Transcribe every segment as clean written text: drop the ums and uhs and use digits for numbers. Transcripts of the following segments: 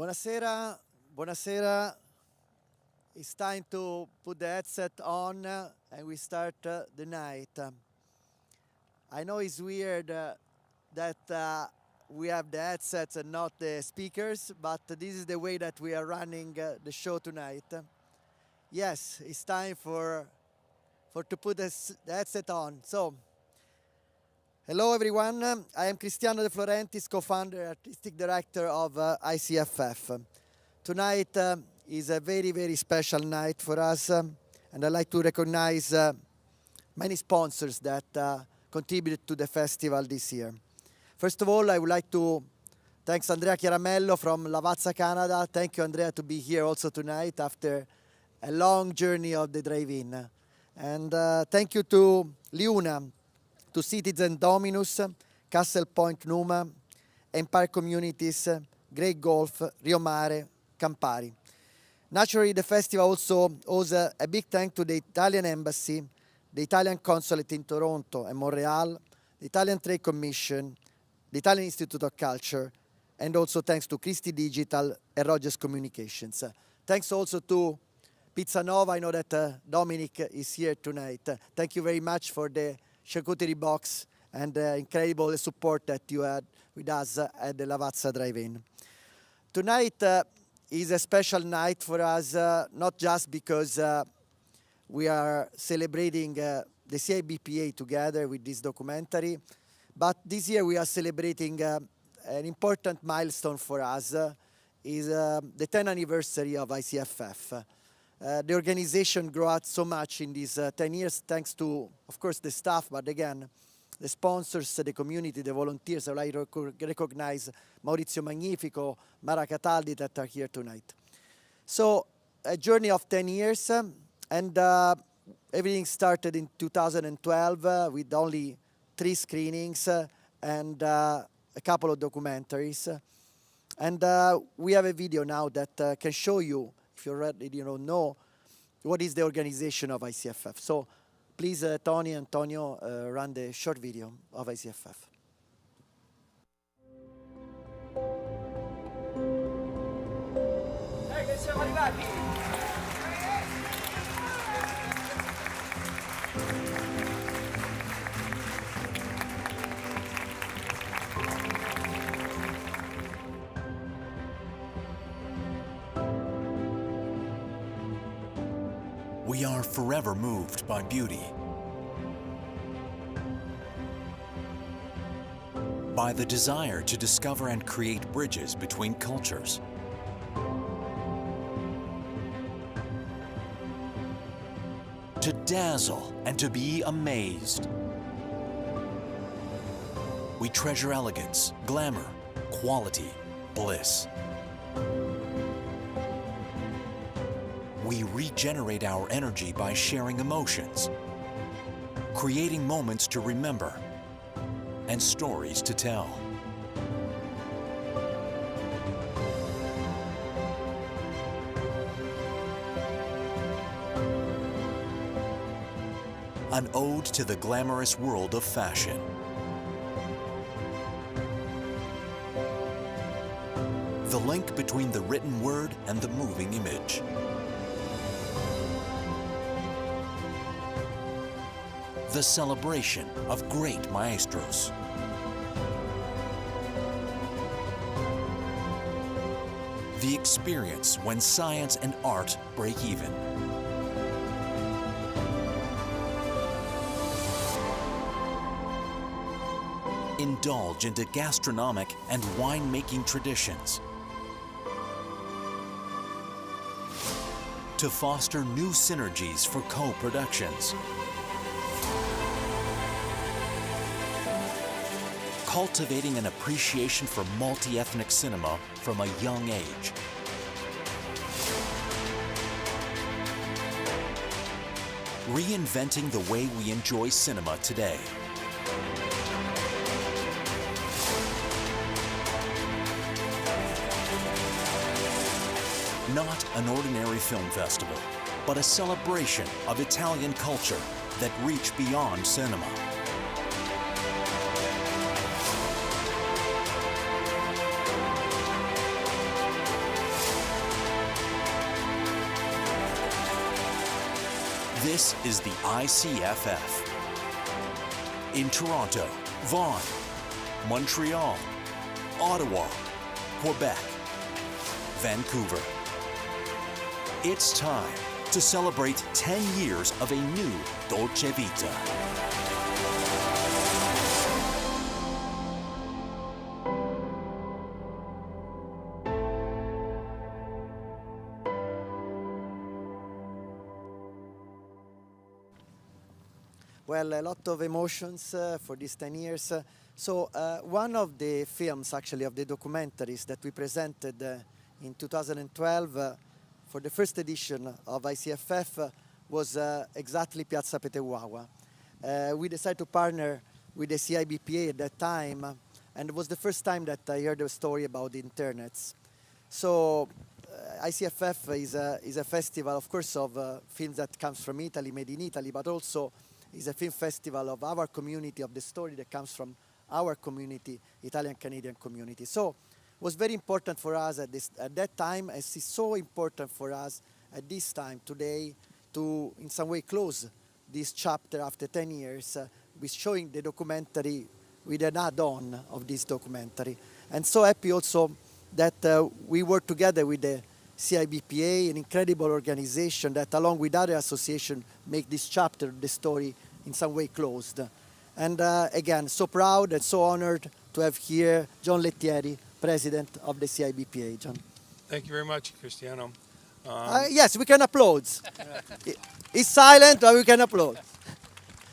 Buonasera, buonasera. It's time to put the headset on and we start the night. I know it's weird that we have the headsets and not the speakers, but this is the way that we are running the show tonight. Yes, it's time for to put the headset on. So, hello everyone. I am Cristiano de Florentiis, co-founder, artistic director of ICFF. Tonight is a very, very special night for us, and I'd like to recognize many sponsors that contributed to the festival this year. First of all, I would like to thank Andrea Chiaramello from Lavazza, Canada. Thank you, Andrea, to be here also tonight after a long journey of the drive-in. And thank you to Liuna, to Citizen Dominus, Castle Point Numa, Empire Communities, Great Golf, Rio Mare, Campari. Naturally, the festival also owes a big thank to the Italian Embassy, the Italian Consulate in Toronto and Montreal, the Italian Trade Commission, the Italian Institute of Culture, and also thanks to Christie Digital and Rogers Communications. Thanks also to Pizza Nova. I know that Dominic is here tonight. Thank you very much for the charcuterie box and the incredible support that you had with us at the Lavazza Drive-In. Tonight is a special night for us, not just because we are celebrating the CIBPA together with this documentary, but this year we are celebrating an important milestone for us, is the 10th anniversary of ICFF. The organization grew out so much in these 10 years, thanks to, of course, the staff, but again, the sponsors, the community, the volunteers. I would like to recognize Maurizio Magnifico, Mara Cataldi that are here tonight. So, a journey of 10 years, and everything started in 2012 with only 3 screenings and a couple of documentaries. And we have a video now that can show you, if you already know, what is the organization of ICFF. So please, Tony and Antonio, run the short video of ICFF. Che siamo arrivati! We are forever moved by beauty, by the desire to discover and create bridges between cultures, to dazzle and to be amazed. We treasure elegance, glamour, quality, bliss. We regenerate our energy by sharing emotions, creating moments to remember, and stories to tell. An ode to the glamorous world of fashion. The link between the written word and the moving image. The celebration of great maestros. The experience when science and art break even. Indulge into gastronomic and wine-making traditions. To foster new synergies for co-productions. Cultivating an appreciation for multi-ethnic cinema from a young age. Reinventing the way we enjoy cinema today. Not an ordinary film festival, but a celebration of Italian culture that reach beyond cinema. This is the ICFF. In Toronto, Vaughan, Montreal, Ottawa, Quebec, Vancouver. It's time to celebrate 10 years of a new Dolce Vita. Well, a lot of emotions for these 10 years. So one of the films, actually, of the documentaries that we presented in 2012 for the first edition of ICFF was exactly Piazza Petawawa. We decided to partner with the CIBPA at that time, and it was the first time that I heard a story about the internets. So ICFF is a festival, of course, of films that comes from Italy, made in Italy, but also is a film festival of our community, of the story that comes from our community, Italian-Canadian community. So it was very important for us at that time, as it's so important for us at this time today to, in some way, close this chapter after 10 years with showing the documentary with an add-on of this documentary. And so happy also that we work together with the CIBPA, an incredible organization that, along with other associations, make this chapter, the story, in some way closed. And again, so proud and so honored to have here John Lettieri, President of the CIBPA. John. Thank you very much, Cristiano. Yes, we can applaud. He's silent, but we can applaud.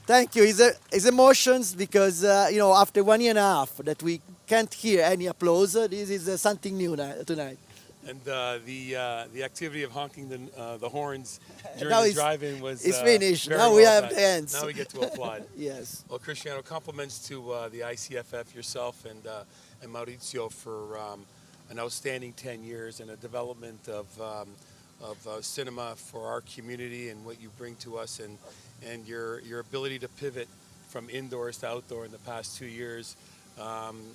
Thank you. His emotions, because after 1 year and a half that we can't hear any applause, this is something new tonight. And the activity of honking the horns during Now the drive-in was it's finished. very Now we well have done. the ends. Now we get to applaud. Yes. Well, Cristiano, compliments to the ICFF, yourself, and Maurizio for an outstanding 10 years and a development of cinema for our community and what you bring to us, and your ability to pivot from indoors to outdoor in the past 2 years.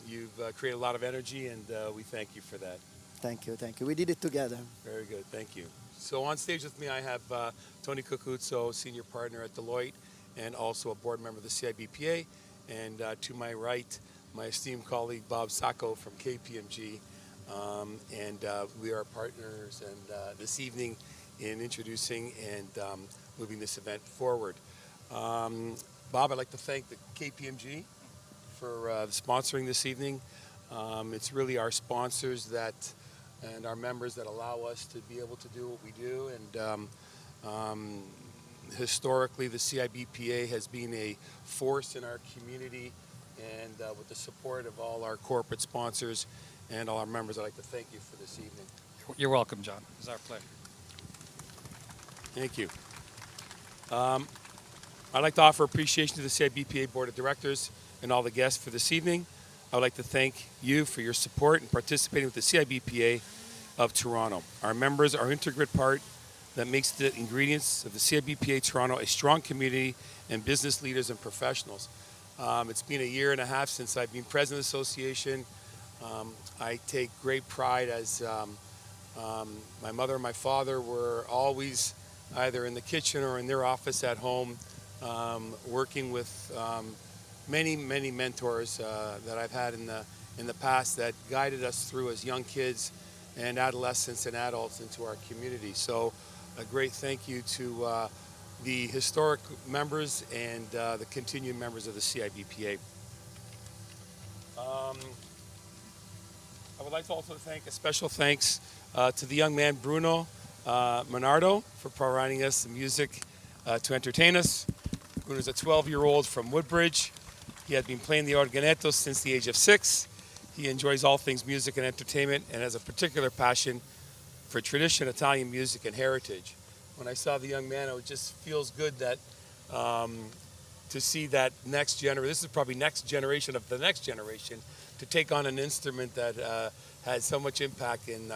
You've created a lot of energy, and we thank you for that. Thank you, thank you. We did it together. Very good, thank you. So on stage with me, I have Tony Cucuzzo, senior partner at Deloitte, and also a board member of the CIBPA. And to my right, my esteemed colleague Bob Sacco from KPMG. And we are partners and this evening in introducing and moving this event forward. Bob, I'd like to thank the KPMG for sponsoring this evening. It's really our sponsors and our members that allow us to be able to do what we do. And historically, the CIBPA has been a force in our community, and with the support of all our corporate sponsors and all our members, I'd like to thank you for this evening. You're welcome, John. It's our pleasure. Thank you. I'd like to offer appreciation to the CIBPA Board of Directors and all the guests for this evening. I would like to thank you for your support and participating with the CIBPA of Toronto. Our members are an integral part that makes the ingredients of the CIBPA Toronto a strong community and business leaders and professionals. It's been a year and a half since I've been president of the association. I take great pride as my mother and my father were always either in the kitchen or in their office at home, working with many mentors that I've had in the past that guided us through as young kids and adolescents and adults into our community. So a great thank you to the historic members and the continued members of the CIBPA. I would like to also thank a special thanks to the young man Bruno Menardo for providing us the music to entertain us. Bruno is a 12-year-old from Woodbridge. He had been playing the organetto since the age of 6. He enjoys all things music and entertainment and has a particular passion for tradition, Italian music, and heritage. When I saw the young man, it just feels good that to see that next generation, this is probably next generation of the next generation, to take on an instrument that has so much impact in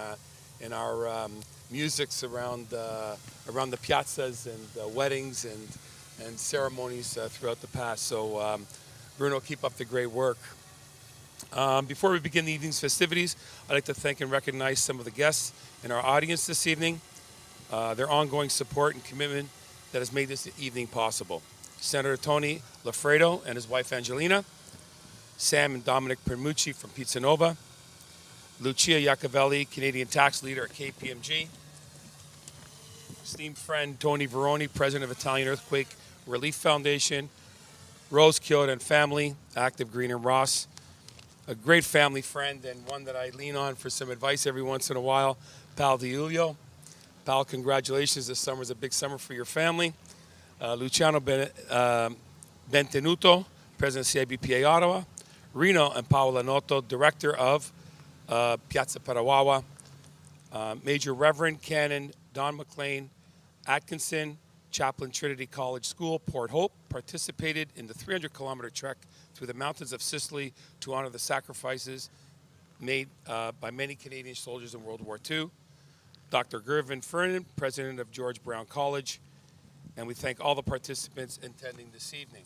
our musics around the piazzas and weddings and ceremonies throughout the past. So Bruno, keep up the great work. Before we begin the evening's festivities, I'd like to thank and recognize some of the guests in our audience this evening. Their ongoing support and commitment that has made this evening possible. Senator Tony Loffredo and his wife Angelina, Sam and Dominic Permucci from Pizza Nova, Lucia Iacovelli, Canadian tax leader at KPMG, esteemed friend Tony Veroni, president of Italian Earthquake Relief Foundation, Rose Kyoto and family, active Green and Ross, a great family friend and one that I lean on for some advice every once in a while, Pal DiUlio. Pal, congratulations. This summer is a big summer for your family. Luciano Bentenuto, president of CIBPA Ottawa, Reno and Paola Noto, director of Piazza Petawawa, Major Reverend Canon Don McLean Atkinson, Chaplain Trinity College School, Port Hope, participated in the 300-kilometer trek through the mountains of Sicily to honor the sacrifices made by many Canadian soldiers in World War II. Dr. Gervin Fernan, president of George Brown College, and we thank all the participants attending this evening.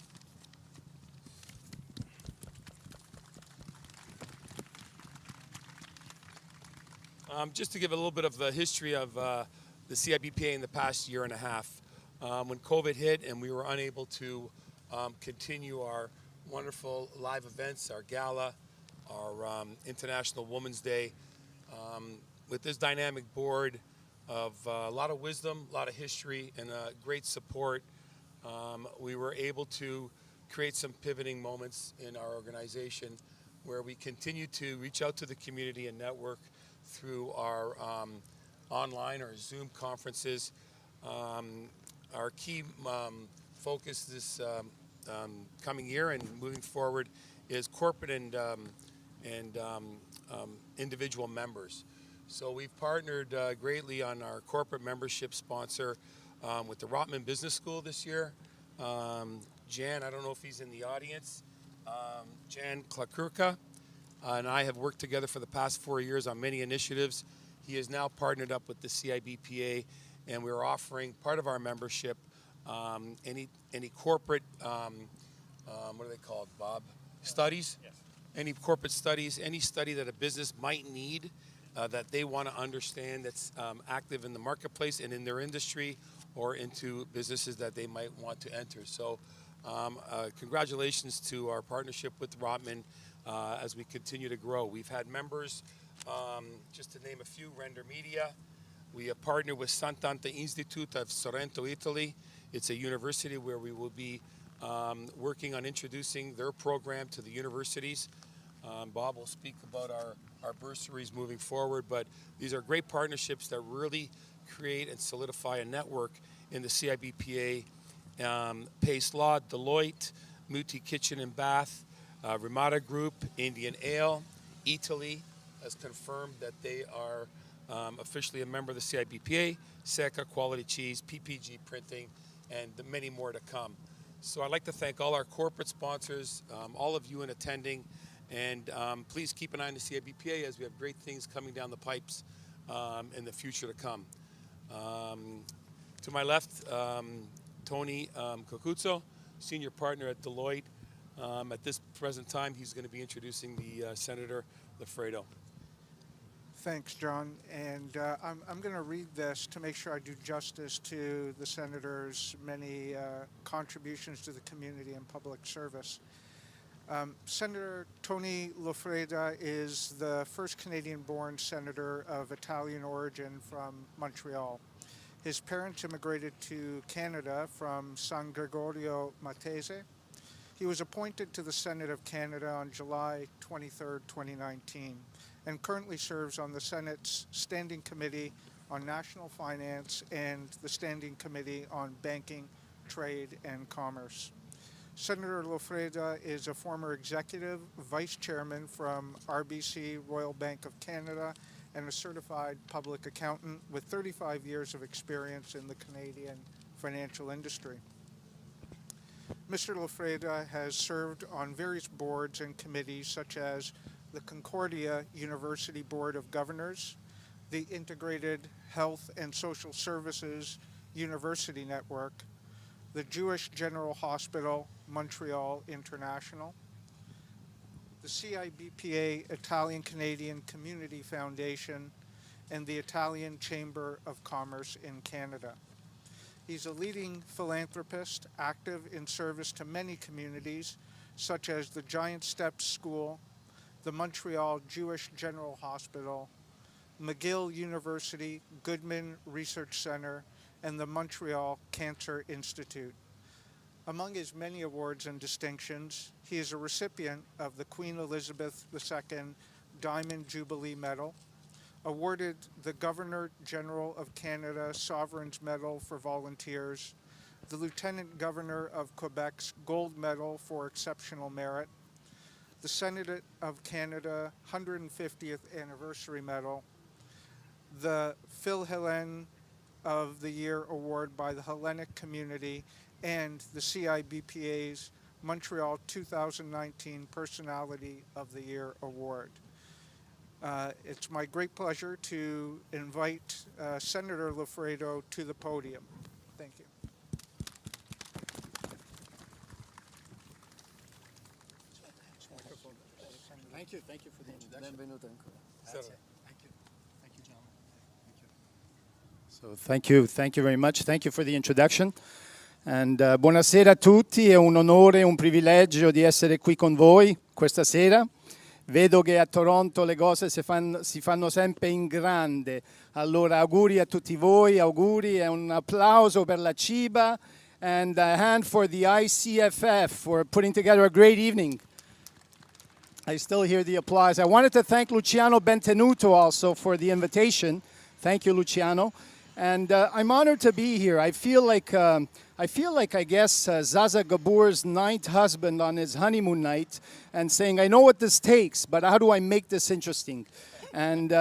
Just to give a little bit of the history of the CIBPA in the past year and a half. When COVID hit and we were unable to continue our wonderful live events, our gala, our International Women's Day, with this dynamic board of a lot of wisdom, a lot of history, and great support, we were able to create some pivoting moments in our organization where we continue to reach out to the community and network through our online or Zoom conferences. Our key focus this coming year and moving forward is corporate and individual members. So we've partnered greatly on our corporate membership sponsor with the Rotman Business School this year. Jan, I don't know if he's in the audience, Jan Klakurka and I have worked together for the past 4 years on many initiatives. He is now partnered up with the CIBPA, and we're offering part of our membership any corporate, what are they called, Bob? Studies? Yes. Any corporate studies, any study that a business might need that they want to understand that's active in the marketplace and in their industry or into businesses that they might want to enter. So congratulations to our partnership with Rotman as we continue to grow. We've had members, just to name a few, Render Media. We have partnered with Sant'Anta Institute of Sorrento, Italy. It's a university where we will be working on introducing their program to the universities. Bob will speak about our bursaries moving forward, but these are great partnerships that really create and solidify a network in the CIBPA. Pace Law, Deloitte, Muti Kitchen and Bath, Ramada Group, Indian Ale, Italy has confirmed that they are officially a member of the CIBPA, Seca Quality Cheese, PPG Printing, and many more to come. So I'd like to thank all our corporate sponsors, all of you in attending, and please keep an eye on the CIBPA as we have great things coming down the pipes in the future to come. To my left, Tony Cocuzzo, senior partner at Deloitte. At this present time, he's going to be introducing the Senator Loffredo. Thanks, John. And I'm going to read this to make sure I do justice to the Senator's many contributions to the community and public service. Senator Tony Loffredo is the first Canadian-born senator of Italian origin from Montreal. His parents immigrated to Canada from San Gregorio Matese. He was appointed to the Senate of Canada on July 23, 2019, and currently serves on the Senate's Standing Committee on National Finance and the Standing Committee on Banking, Trade, and Commerce. Senator Loffredo is a former executive vice chairman from RBC Royal Bank of Canada and a certified public accountant with 35 years of experience in the Canadian financial industry. Mr. Loffredo has served on various boards and committees such as the Concordia University Board of Governors, the Integrated Health and Social Services University Network, the Jewish General Hospital, Montreal International, the CIBPA Italian-Canadian Community Foundation, and the Italian Chamber of Commerce in Canada. He's a leading philanthropist, active in service to many communities, such as the Giant Steps School, the Montreal Jewish General Hospital, McGill University, Goodman Research Center, and the Montreal Cancer Institute. Among his many awards and distinctions, he is a recipient of the Queen Elizabeth II Diamond Jubilee Medal, awarded the Governor General of Canada Sovereign's Medal for Volunteers, the Lieutenant Governor of Quebec's Gold Medal for Exceptional Merit, the Senate of Canada 150th Anniversary Medal, the Phil Hellène of the Year Award by the Hellenic Community, and the CIBPA's Montreal 2019 Personality of the Year Award. It's my great pleasure to invite Senator Loffredo to the podium. Thank you. Thank you for the introduction. Benvenuto ancora. Thank you, gentlemen. Thank you. So thank you very much. Thank you for the introduction. And buonasera a tutti, è un onore e un privilegio di essere qui con voi questa sera. Vedo che a Toronto le cose si fanno sempre in grande. Allora auguri a tutti voi, auguri e un applauso per la CIBA and a hand for the ICFF for putting together a great evening. I still hear the applause. I wanted to thank Luciano Bentenuto also for the invitation. Thank you, Luciano. And I'm honored to be here. I feel like I guess Zaza Gabor's ninth husband on his honeymoon night and saying, I know what this takes, but how do I make this interesting? And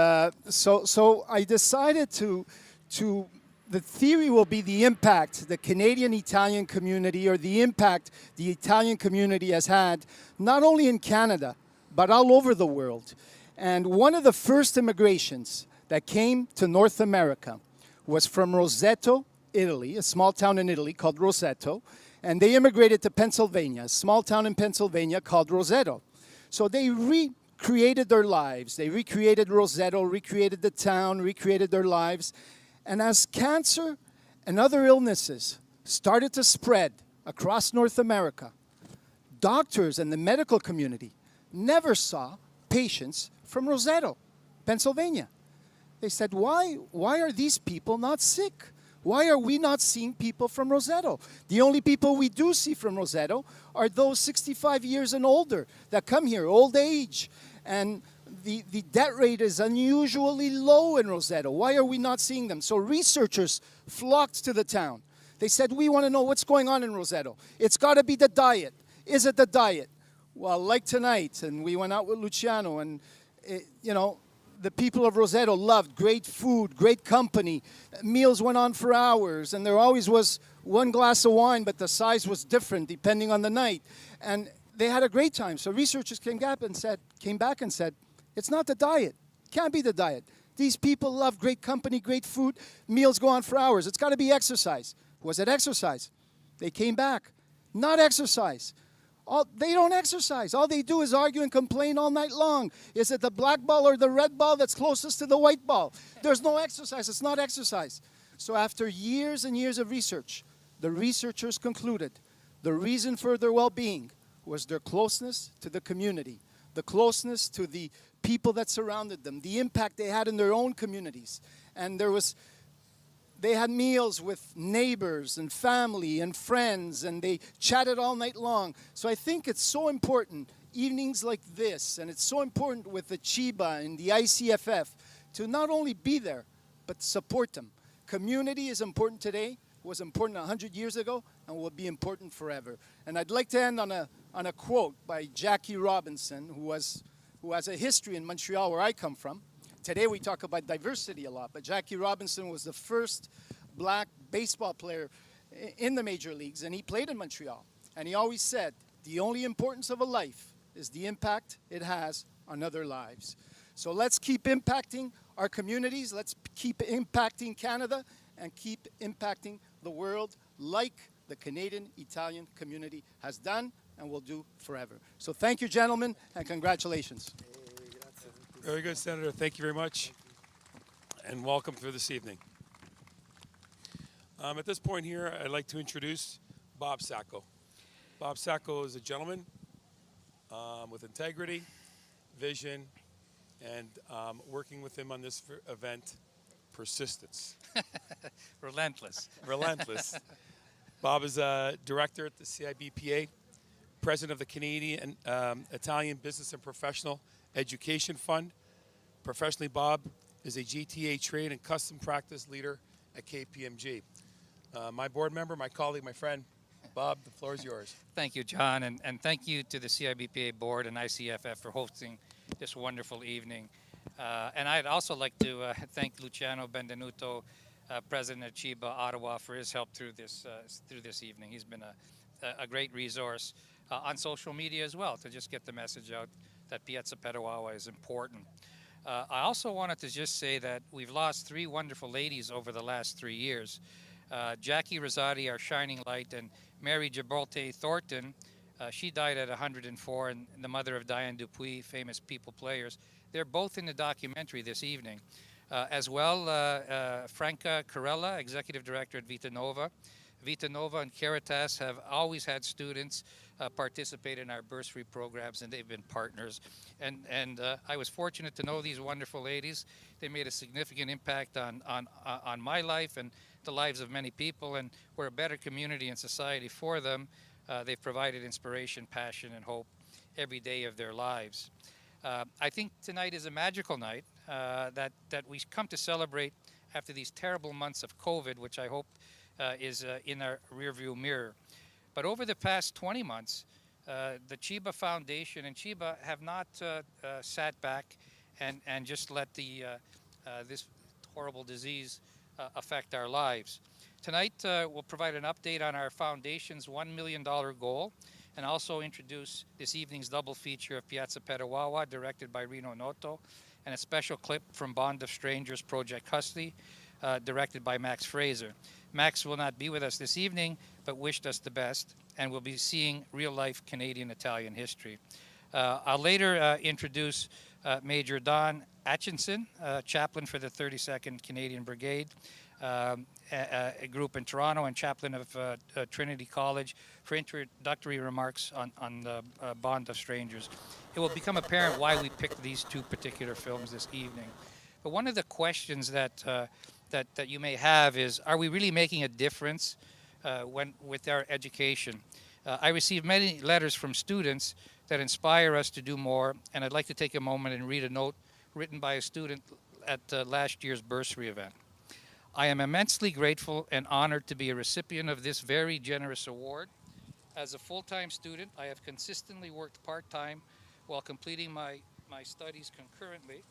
so I decided the theory will be the impact the Canadian-Italian community or the impact the Italian community has had, not only in Canada, but all over the world. And one of the first immigrations that came to North America was from Roseto, Italy, a small town in Italy called Roseto, and they immigrated to Pennsylvania, a small town in Pennsylvania called Roseto. So they recreated their lives. They recreated Roseto, recreated the town, recreated their lives. And as cancer and other illnesses started to spread across North America, doctors and the medical community never saw patients from Roseto, Pennsylvania. They said, why are these people not sick? Why are we not seeing people from Roseto? The only people we do see from Roseto are those 65 years and older that come here, old age. And the death rate is unusually low in Roseto. Why are we not seeing them? So researchers flocked to the town. They said, we want to know what's going on in Roseto. It's got to be the diet. Is it the diet? Well, like tonight, and we went out with Luciano, and the people of Roseto loved great food, great company. Meals went on for hours, and there always was one glass of wine, but the size was different depending on the night. And they had a great time. So researchers came back and said, it's not the diet. Can't be the diet. These people love great company, great food. Meals go on for hours. It's got to be exercise. Was it exercise? They came back. Not exercise. They don't exercise. All they do is argue and complain all night long. Is it the black ball or the red ball that's closest to the white ball? There's no exercise. It's not exercise. So after years and years of research, the researchers concluded the reason for their well-being was their closeness to the community, the closeness to the people that surrounded them, the impact they had in their own communities. And they had meals with neighbors and family and friends, and they chatted all night long. So I think it's so important, evenings like this, and it's so important with the CIBA and the ICFF to not only be there, but support them. Community is important today, was important 100 years ago, and will be important forever. And I'd like to end on a quote by Jackie Robinson, who has a history in Montreal, where I come from. Today we talk about diversity a lot, but Jackie Robinson was the first black baseball player in the major leagues, and he played in Montreal. And he always said, the only importance of a life is the impact it has on other lives. So let's keep impacting our communities, let's keep impacting Canada, and keep impacting the world like the Canadian-Italian community has done and will do forever. So thank you, gentlemen, and congratulations. Very good, Senator. Thank you very much. And welcome through this evening. At this point here, I'd like to introduce Bob Sacco. Bob Sacco is a gentleman with integrity, vision, and working with him on this event, persistence. Relentless. Relentless. Bob is a director at the CIBPA, president of the Canadian Italian Business and Professional Education Fund. Professionally, Bob is a GTA trade and custom practice leader at KPMG. My board member, my colleague, my friend, Bob, the floor is yours. Thank you, John, and thank you to the CIBPA board and ICFF for hosting this wonderful evening. And I'd also like to thank Luciano Bentenuto, president of CIBPA Ottawa, for his help through this evening. He's been a great resource on social media as well to just get the message out that Piazza Petawawa is important. I also wanted to just say that we've lost three wonderful ladies over the last 3 years. Jackie Rosati, our shining light, and Mary Gibraltar Thornton. She died at 104, and the mother of Diane Dupuis, famous people players. They're both in the documentary this evening. As well, Franca Corella, executive director at Vita Nova. Vita Nova and Caritas have always had students participate in our bursary programs, and they've been partners. And I was fortunate to know these wonderful ladies. They made a significant impact on my life and the lives of many people, and we're a better community and society for them. They've provided inspiration, passion, and hope every day of their lives. I think tonight is a magical night that we come to celebrate after these terrible months of COVID, which I hope is in our rearview mirror. But over the past 20 months, the CIBPA Foundation and CIBPA have not sat back and just let this horrible disease affect our lives. Tonight, we'll provide an update on our foundation's $1 million goal, and also introduce this evening's double feature of Piazza Petawawa, directed by Rino Noto, and a special clip from Bond of Strangers Project Custody, directed by Max Fraser. Max will not be with us this evening, but wished us the best, and we'll be seeing real-life Canadian-Italian history. I'll later introduce Major Don Aitchison, chaplain for the 32nd Canadian Brigade Group in Toronto, and chaplain of Trinity College, for introductory remarks on the Bond of Strangers. It will become apparent why we picked these two particular films this evening. But one of the questions that you may have is, are we really making a difference with our education? I received many letters from students that inspire us to do more, and I'd like to take a moment and read a note written by a student at last year's bursary event. I am immensely grateful and honored to be a recipient of this very generous award. As a full-time student, I have consistently worked part-time while completing my studies concurrently.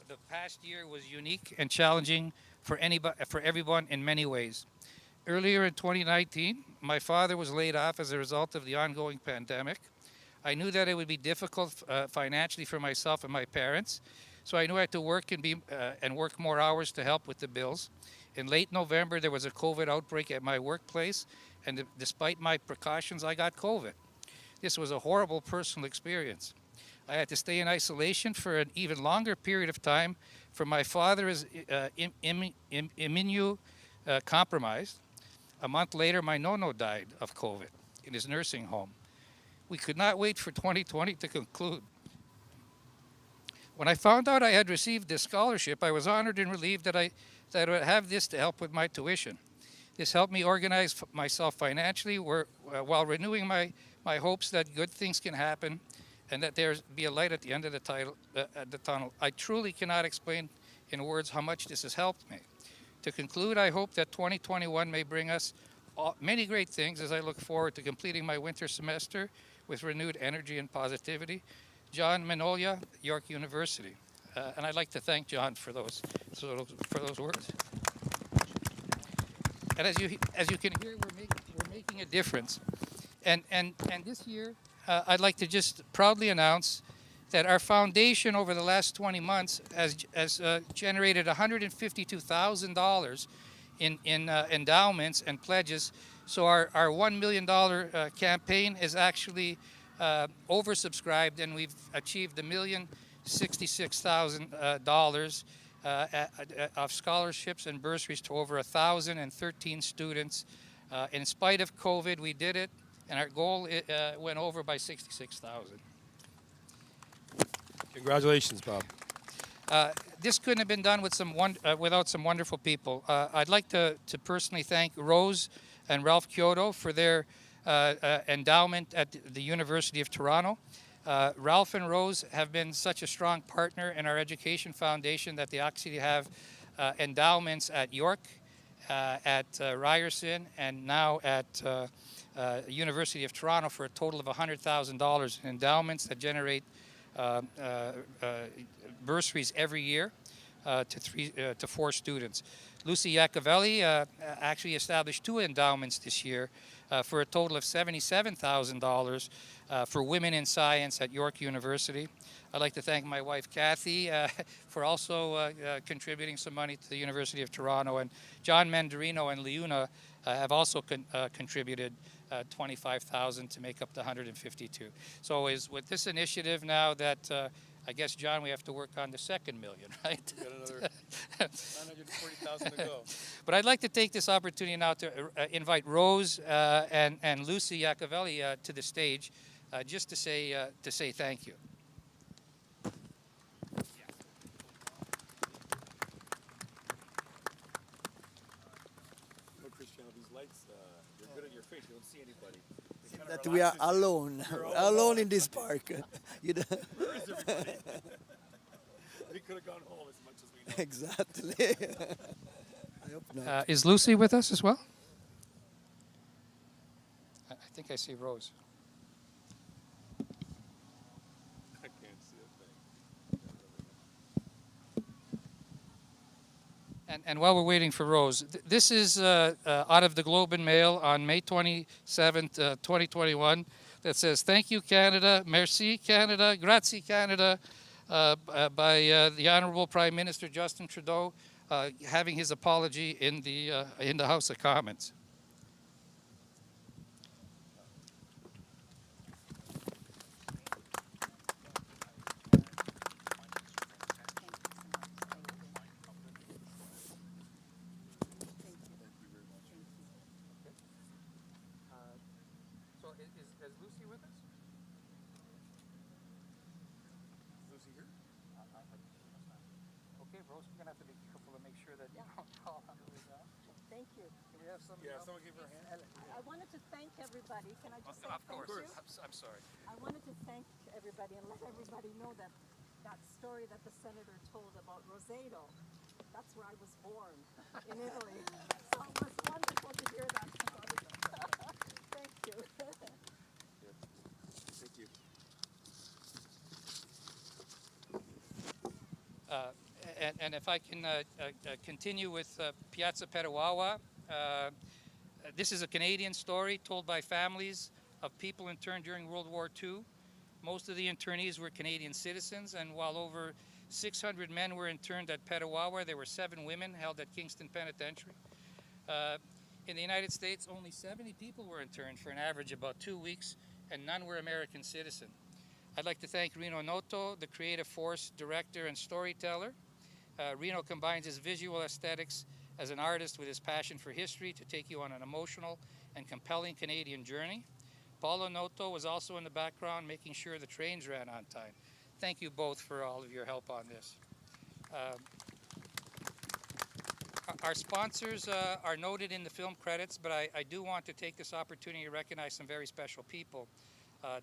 The past year was unique and challenging for everyone in many ways. Earlier in 2019, my father was laid off as a result of the ongoing pandemic. I knew that it would be difficult financially for myself and my parents, so I knew I had to work and work more hours to help with the bills. In late November, there was a COVID outbreak at my workplace, and despite my precautions, I got COVID. This was a horrible personal experience. I had to stay in isolation for an even longer period of time, for my father is immunocompromised. A month later, my nono died of COVID in his nursing home. We could not wait for 2020 to conclude. When I found out I had received this scholarship, I was honored and relieved that I would have this to help with my tuition. This helped me organize myself financially while renewing my hopes that good things can happen and that there be a light at the end of the tunnel. I truly cannot explain in words how much this has helped me. To conclude, I hope that 2021 may bring us many great things as I look forward to completing my winter semester with renewed energy and positivity. John Minolia, York University. And I'd like to thank John for those words. And as you can hear, we're making a difference. And this year, I'd like to just proudly announce that our foundation over the last 20 months has generated $152,000 in endowments and pledges. So our $1 million campaign is actually oversubscribed, and we've achieved $1,066,000. of scholarships and bursaries to over 1,013 students. In spite of COVID, we did it, and our goal went over by 66,000. Congratulations, Bob. This couldn't have been done with without some wonderful people. I'd like to personally thank Rose and Ralph Kyoto for their endowment at the University of Toronto. Ralph and Rose have been such a strong partner in our education foundation that they actually have endowments at York, at Ryerson, and now at University of Toronto for a total of $100,000 in endowments that generate bursaries every year to 4 students. Lucy Iacovelli actually established 2 endowments this year for a total of $77,000 for women in science at York University. I'd like to thank my wife Kathy for also contributing some money to the University of Toronto, and John Mandarino and Leuna have also contributed $25,000 to make up the 152. So is with this initiative now that I guess, John, we have to work on the second million, right? We got another 940,000 to go. But I'd like to take this opportunity now to invite Rose and Lucy Iacovelli to the stage, just to say thank you. Look, Cristiano, these lights, they're good on your face. You don't see anybody. That we are alone, alone in this park. You know? Where is everybody? We could have gone home as much as we know. Exactly. I hope not. Is Lucy with us as well? I think I see Rose. I can't see a thing. And while we're waiting for Rose, this is out of the Globe and Mail on May 27th, 2021, that says, "Thank you, Canada, merci, Canada, grazie, Canada," by the Honorable Prime Minister Justin Trudeau, having his apology in the House of Commons. So is Lucy with us? Lucy here? Okay, Rose, we're gonna have to be careful to make sure that you don't fall on the way down. Thank you. Can we have somebody Yeah, else? someone give her a hand. I wanted to thank everybody. Can I just say Of thank course. you? I'm sorry. I wanted to thank everybody and let everybody know that that story that the senator told about Roseto, that's where I was born, in Italy. So it was wonderful to hear that story. Thank you. Thank you. And if I can continue with Piazza Petawawa, this is a Canadian story told by families of people interned during World War II. Most of the internees were Canadian citizens, and while over 600 men were interned at Petawawa, there were 7 women held at Kingston Penitentiary. In the United States, only 70 people were interned for an average of about 2 weeks, and none were American citizen. I'd like to thank Rino Noto, the creative force director and storyteller. Rino combines his visual aesthetics as an artist with his passion for history to take you on an emotional and compelling Canadian journey. Paulo Noto was also in the background making sure the trains ran on time. Thank you both for all of your help on this. Our sponsors are noted in the film credits, but I do want to take this opportunity to recognize some very special people.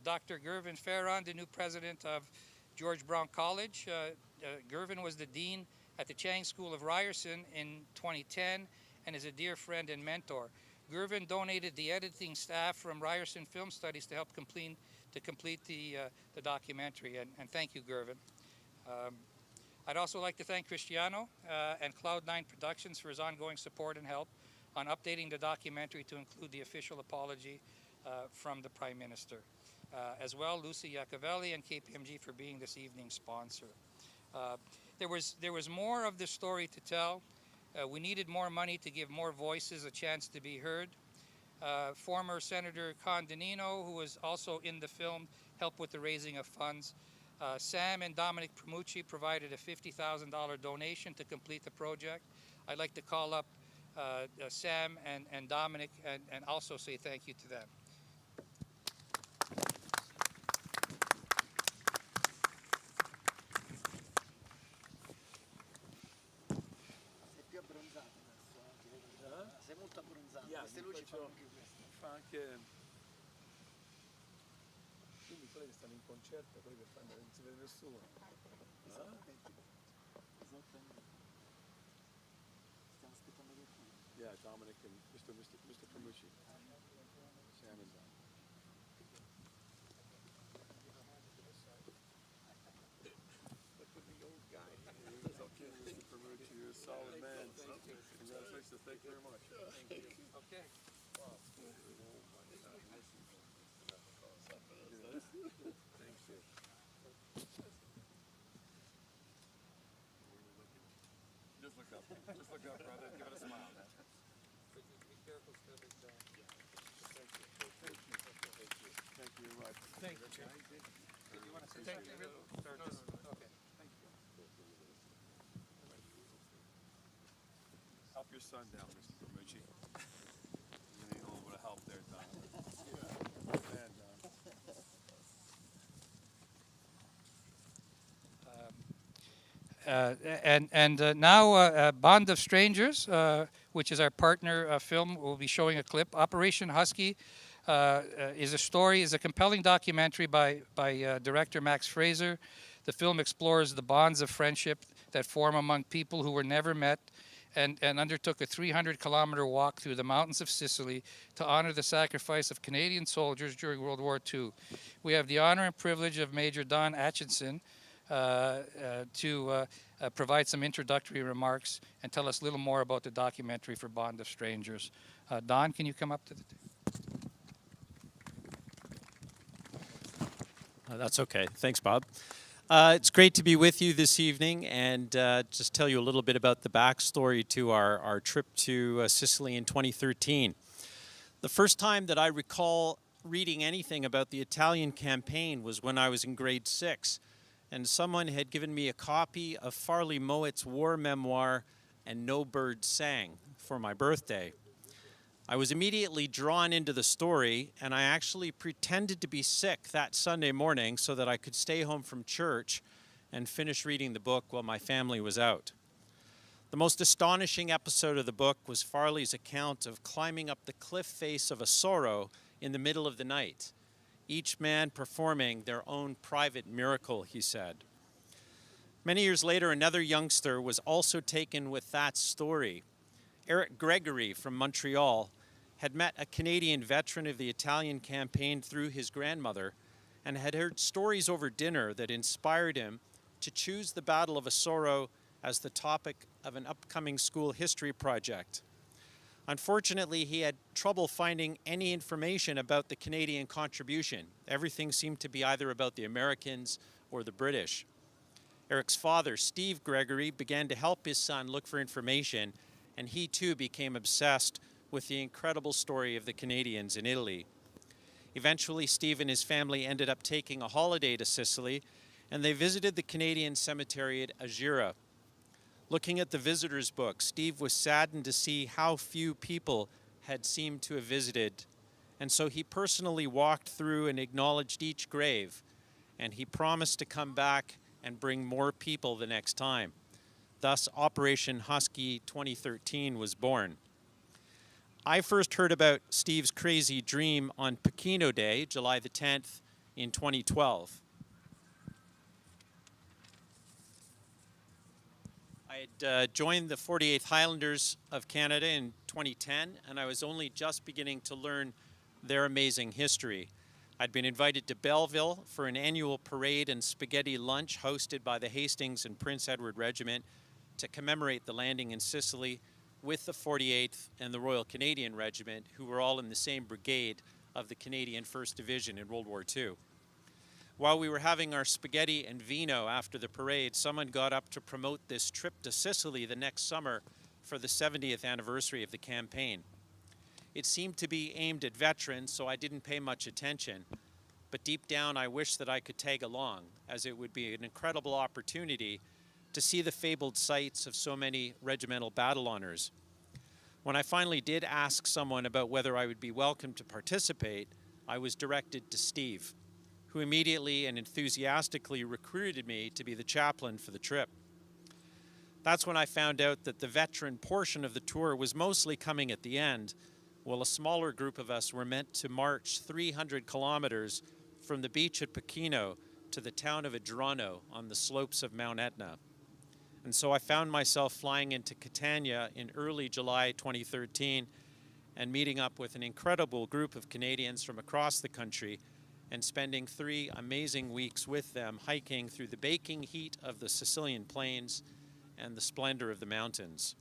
Dr. Gervin Ferron, the new president of George Brown College. Gervin was the dean at the Chang School of Ryerson in 2010 and is a dear friend and mentor. Gervin donated the editing staff from Ryerson Film Studies to help complete the documentary, and thank you, Gervin. I'd also like to thank Cristiano and Cloud9 Productions for his ongoing support and help on updating the documentary to include the official apology from the Prime Minister. As well, Lucy Iacovelli and KPMG for being this evening's sponsor. There was more of the story to tell. We needed more money to give more voices a chance to be heard. Former Senator Condonino, who was also in the film, helped with the raising of funds. Sam and Dominic Promucci provided a $50,000 donation to complete the project. I'd like to call up Sam and Dominic and also say thank you to them. Sei molto abbronzato, queste luci fanno anche questo. Fa anche... Quindi quelli che stanno in concerto, quelli che fanno, non si vede nessuno. Esattamente. Stiamo aspettando qualcuno. Yeah, Dominic and Mr. Promucci. Sam and Dominic. Look at the old guy. It's okay, Mr. Promucci, you're a solid man. Congratulations, thank you very much. Thank you. Okay. Wow. Thank you. Just look up. Just look up, brother. Give it a smile. Be careful, still is Thank you. Thank you. Thank you. Thank you very much. Thank you. You want to say something? Okay. Thank you. Help your son down, Mr. Promucci. You need a little bit of help there, Don. Man, Don. Now, Bond of Strangers, which is our partner film, will be showing a clip. Operation Husky is a compelling documentary by director Max Fraser. The film explores the bonds of friendship that form among people who were never met and undertook a 300-kilometer walk through the mountains of Sicily to honor the sacrifice of Canadian soldiers during World War II. We have the honor and privilege of Major Don Aitchison to provide some introductory remarks and tell us a little more about the documentary for Bond of Strangers. Don, can you come up to the table? That's okay. Thanks, Bob. It's great to be with you this evening and just tell you a little bit about the backstory to our trip to Sicily in 2013. The first time that I recall reading anything about the Italian campaign was when I was in grade 6, and someone had given me a copy of Farley Mowat's war memoir, And No Bird Sang, for my birthday. I was immediately drawn into the story, and I actually pretended to be sick that Sunday morning so that I could stay home from church and finish reading the book while my family was out. The most astonishing episode of the book was Farley's account of climbing up the cliff face of Asoro in the middle of the night, each man performing their own private miracle, he said. Many years later, another youngster was also taken with that story. Eric Gregory from Montreal had met a Canadian veteran of the Italian campaign through his grandmother and had heard stories over dinner that inspired him to choose the Battle of Asoro as the topic of an upcoming school history project. Unfortunately, he had trouble finding any information about the Canadian contribution. Everything seemed to be either about the Americans or the British. Eric's father, Steve Gregory, began to help his son look for information, and he too became obsessed with the incredible story of the Canadians in Italy. Eventually, Steve and his family ended up taking a holiday to Sicily, and they visited the Canadian cemetery at Agira. Looking at the visitor's book, Steve was saddened to see how few people had seemed to have visited, and so he personally walked through and acknowledged each grave, and he promised to come back and bring more people the next time. Thus, Operation Husky 2013 was born. I first heard about Steve's crazy dream on Pechino Day, July the 10th, in 2012. I had joined the 48th Highlanders of Canada in 2010, and I was only just beginning to learn their amazing history. I'd been invited to Belleville for an annual parade and spaghetti lunch hosted by the Hastings and Prince Edward Regiment to commemorate the landing in Sicily with the 48th and the Royal Canadian Regiment, who were all in the same brigade of the Canadian 1st Division in World War II. While we were having our spaghetti and vino after the parade, someone got up to promote this trip to Sicily the next summer for the 70th anniversary of the campaign. It seemed to be aimed at veterans, so I didn't pay much attention. but deep down I wish that I could tag along, as it would be an incredible opportunity to see the fabled sights of so many regimental battle honors. When I finally did ask someone about whether I would be welcome to participate, I was directed to Steve, who immediately and enthusiastically recruited me to be the chaplain for the trip. That's when I found out that the veteran portion of the tour was mostly coming at the end, while a smaller group of us were meant to march 300 kilometers from the beach at Pechino to the town of Adrano on the slopes of Mount Etna. And so I found myself flying into Catania in early July 2013 and meeting up with an incredible group of Canadians from across the country and spending 3 amazing weeks with them hiking through the baking heat of the Sicilian plains and the splendor of the mountains.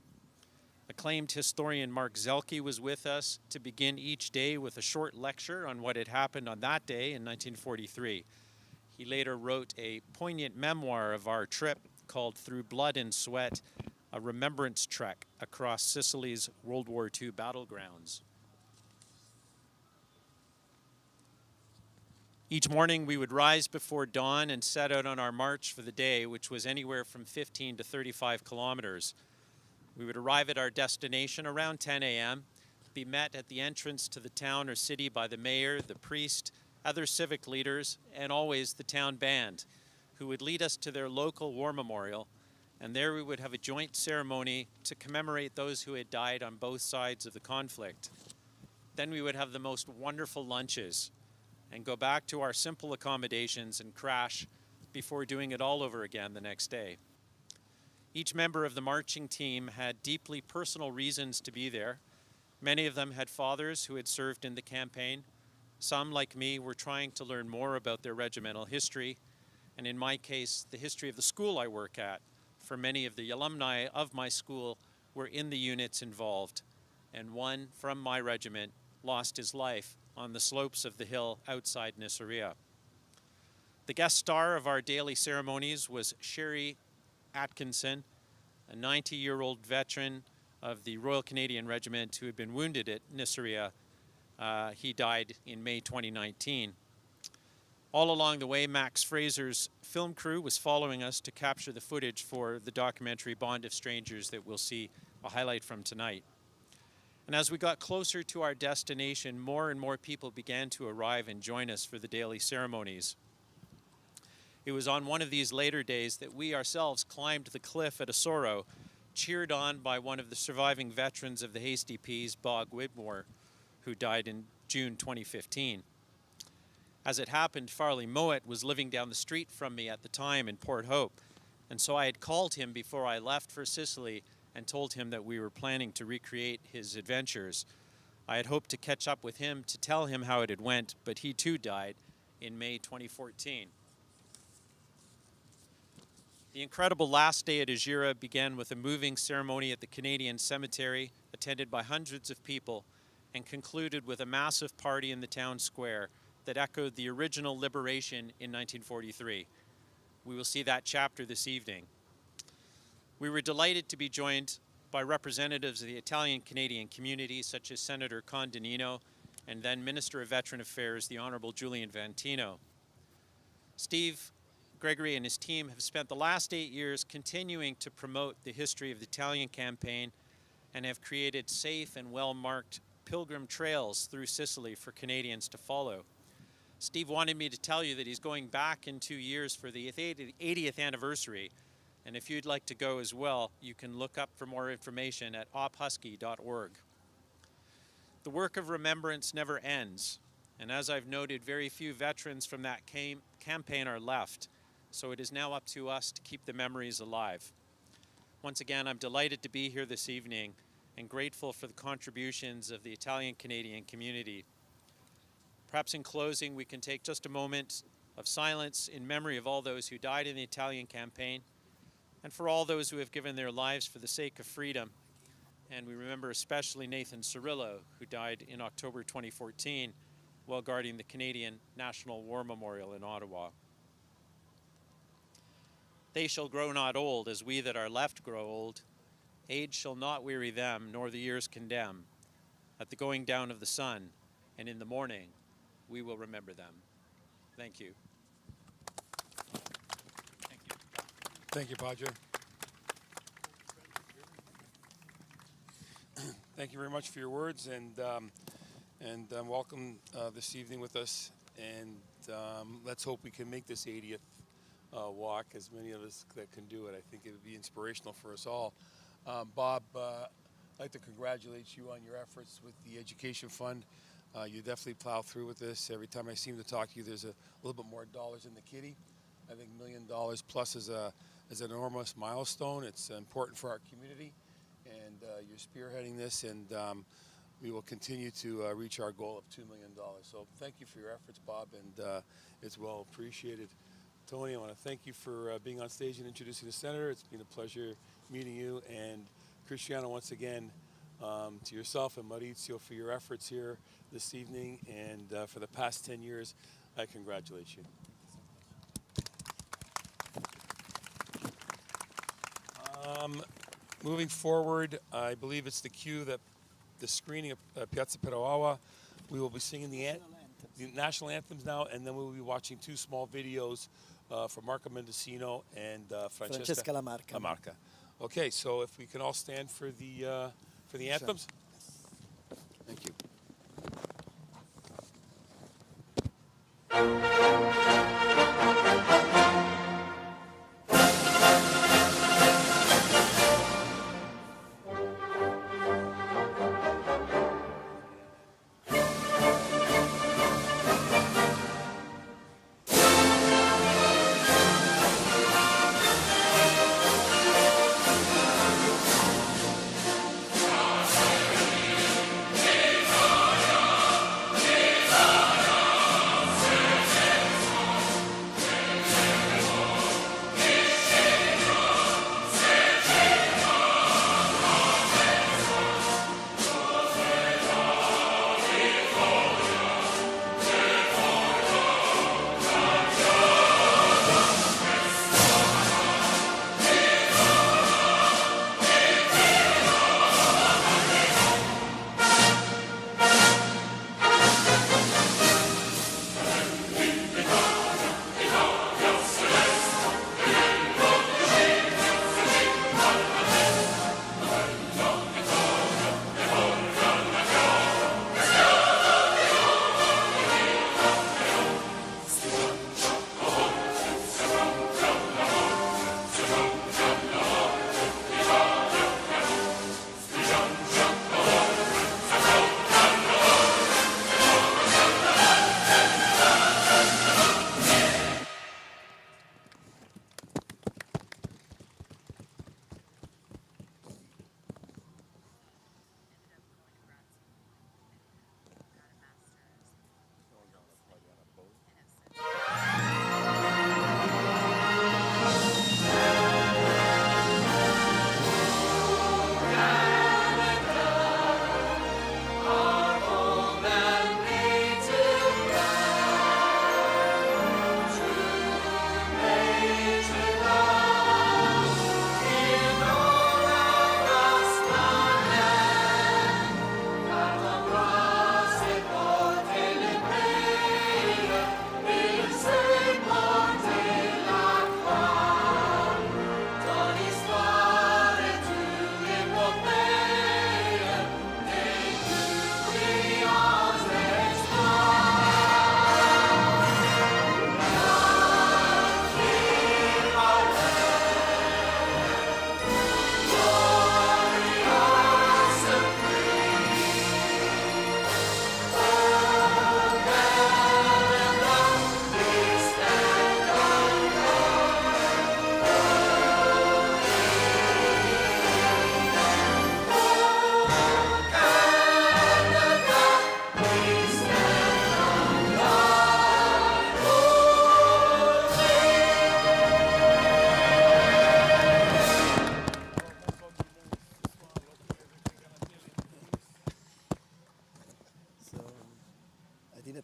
Acclaimed historian Mark Zelke was with us to begin each day with a short lecture on what had happened on that day in 1943. He later wrote a poignant memoir of our trip called Through Blood and Sweat, a remembrance trek across Sicily's World War II battlegrounds. Each morning we would rise before dawn and set out on our march for the day, which was anywhere from 15 to 35 kilometers. We would arrive at our destination around 10 a.m., be met at the entrance to the town or city by the mayor, the priest, other civic leaders, and always the town band, who would lead us to their local war memorial, and there we would have a joint ceremony to commemorate those who had died on both sides of the conflict. Then we would have the most wonderful lunches and go back to our simple accommodations and crash before doing it all over again the next day. Each member of the marching team had deeply personal reasons to be there. Many of them had fathers who had served in the campaign. Some, like me, were trying to learn more about their regimental history, and in my case, the history of the school I work at, for many of the alumni of my school were in the units involved, and one from my regiment lost his life on the slopes of the hill outside Nisseria. The guest star of our daily ceremonies was Sherry Atkinson, a 90-year-old veteran of the Royal Canadian Regiment who had been wounded at Nisseria. He died in May 2019. All along the way, Max Fraser's film crew was following us to capture the footage for the documentary Bond of Strangers that we'll see a highlight from tonight. And as we got closer to our destination, more and more people began to arrive and join us for the daily ceremonies. It was on one of these later days that we ourselves climbed the cliff at Osoro, cheered on by one of the surviving veterans of the Hasty Peas, Bog Whitmore, who died in June 2015. As it happened, Farley Mowat was living down the street from me at the time in Port Hope, and so I had called him before I left for Sicily and told him that we were planning to recreate his adventures. I had hoped to catch up with him to tell him how it had went, but he too died in May 2014. The incredible last day at Agira began with a moving ceremony at the Canadian Cemetery, attended by hundreds of people, and concluded with a massive party in the town square that echoed the original liberation in 1943. We will see that chapter this evening. We were delighted to be joined by representatives of the Italian-Canadian community, such as Senator Condonino and then Minister of Veteran Affairs, the Honorable Julian Vantino. Steve Gregory and his team have spent the last 8 years continuing to promote the history of the Italian campaign and have created safe and well-marked pilgrim trails through Sicily for Canadians to follow. Steve wanted me to tell you that he's going back in 2 years for the 80th anniversary, and if you'd like to go as well, you can look up for more information at ophusky.org. The work of remembrance never ends, and as I've noted, very few veterans from that campaign are left, so it is now up to us to keep the memories alive. Once again, I'm delighted to be here this evening and grateful for the contributions of the Italian-Canadian community. Perhaps in closing, we can take just a moment of silence in memory of all those who died in the Italian campaign and for all those who have given their lives for the sake of freedom. And we remember especially Nathan Cirillo, who died in October 2014 while guarding the Canadian National War Memorial in Ottawa. They shall grow not old, as we that are left grow old. Age shall not weary them, nor the years condemn. At the going down of the sun, and in the morning, we will remember them. Thank you. Thank you, Padre. Thank you very much for your words, and welcome this evening with us. And let's hope we can make this 80th walk, as many of us that can do it. I think it would be inspirational for us all. Bob, I'd like to congratulate you on your efforts with the Education Fund. You definitely plow through with this. Every time I seem to talk to you, there's a little bit more dollars in the kitty. I think $1 million plus is an enormous milestone. It's important for our community, and you're spearheading this, and we will continue to reach our goal of $2 million. So thank you for your efforts, Bob, and it's well appreciated. Tony, I want to thank you for being on stage and introducing the Senator. It's been a pleasure meeting you. And Cristiano, once again, to yourself and Maurizio for your efforts here this evening, and for the past 10 years, I congratulate you. Moving forward, I believe it's the cue that the screening of Piazza Petawawa, we will be singing the national anthems now, and then we will be watching two small videos from Marco Mendocino and Francesca Lamarca. Okay, so if we can all stand for the anthems. Thank you.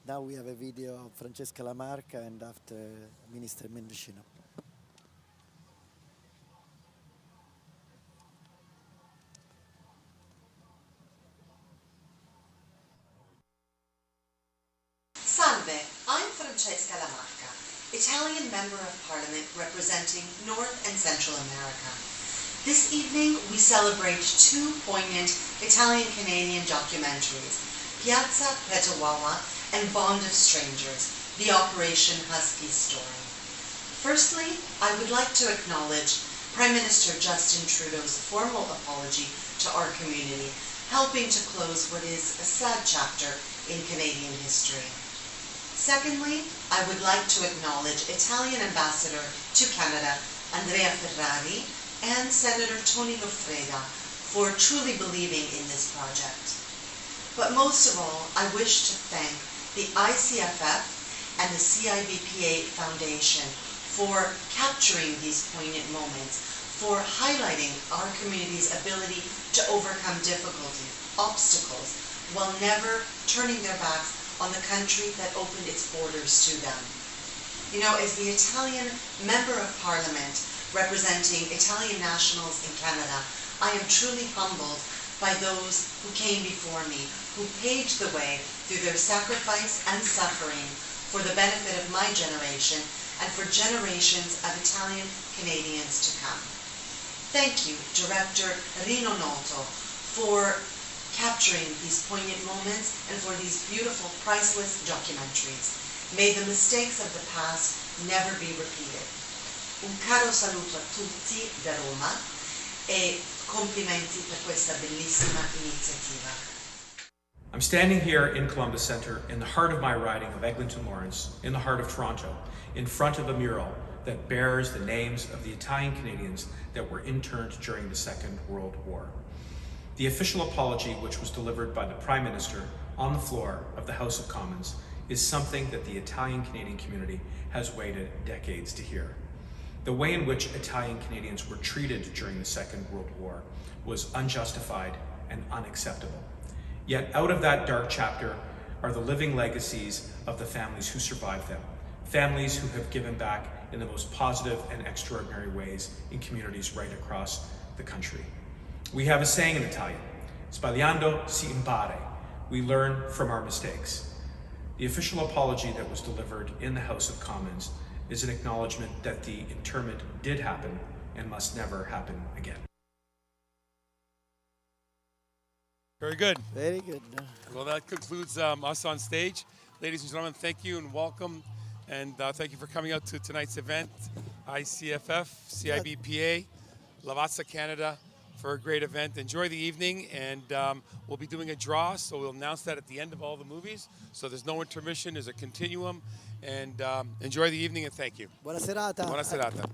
Now we have a video of Francesca Lamarca and after Minister Mendocino. Salve, I'm Francesca Francesca Lamarca, Italian Member of Parliament representing North and Central America. This evening, we celebrate two poignant Italian-Canadian documentaries, Piazza Petawawa and Bond of Strangers, the Operation Husky story. Firstly, I would like to acknowledge Prime Minister Justin Trudeau's formal apology to our community, helping to close what is a sad chapter in Canadian history. Secondly, I would like to acknowledge Italian Ambassador to Canada, Andrea Ferrari, and Senator Tony Loffreda for truly believing in this project. But most of all, I wish to thank the ICFF and the CIBPA Foundation for capturing these poignant moments, for highlighting our community's ability to overcome difficulty, obstacles, while never turning their backs on the country that opened its borders to them. You know, as the Italian Member of Parliament representing Italian nationals in Canada, I am truly humbled by those who came before me, who paved the way through their sacrifice and suffering for the benefit of my generation and for generations of Italian Canadians to come. Thank you, Director Rino Noto, for capturing these poignant moments and for these beautiful, priceless documentaries. May the mistakes of the past never be repeated. Un caro saluto a tutti da Roma e complimenti per questa bellissima iniziativa. I'm standing here in Columbus Centre in the heart of my riding of Eglinton Lawrence, in the heart of Toronto, in front of a mural that bears the names of the Italian Canadians that were interned during the Second World War. The official apology, which was delivered by the Prime Minister on the floor of the House of Commons, is something that the Italian Canadian community has waited decades to hear. The way in which Italian Canadians were treated during the Second World War was unjustified and unacceptable. Yet out of that dark chapter are the living legacies of the families who survived them, families who have given back in the most positive and extraordinary ways in communities right across the country. We have a saying in Italian, sbagliando si impara. We learn from our mistakes. The official apology that was delivered in the House of Commons is an acknowledgement that the internment did happen and must never happen again. Very good. Very good. Well, that concludes us on stage. Ladies and gentlemen, thank you and welcome. And thank you for coming out to tonight's event. ICFF, CIBPA, Lavazza Canada, for a great event. Enjoy the evening, and we'll be doing a draw, so we'll announce that at the end of all the movies. So there's no intermission, there's a continuum, and enjoy the evening, and thank you. Buona serata. Buona serata.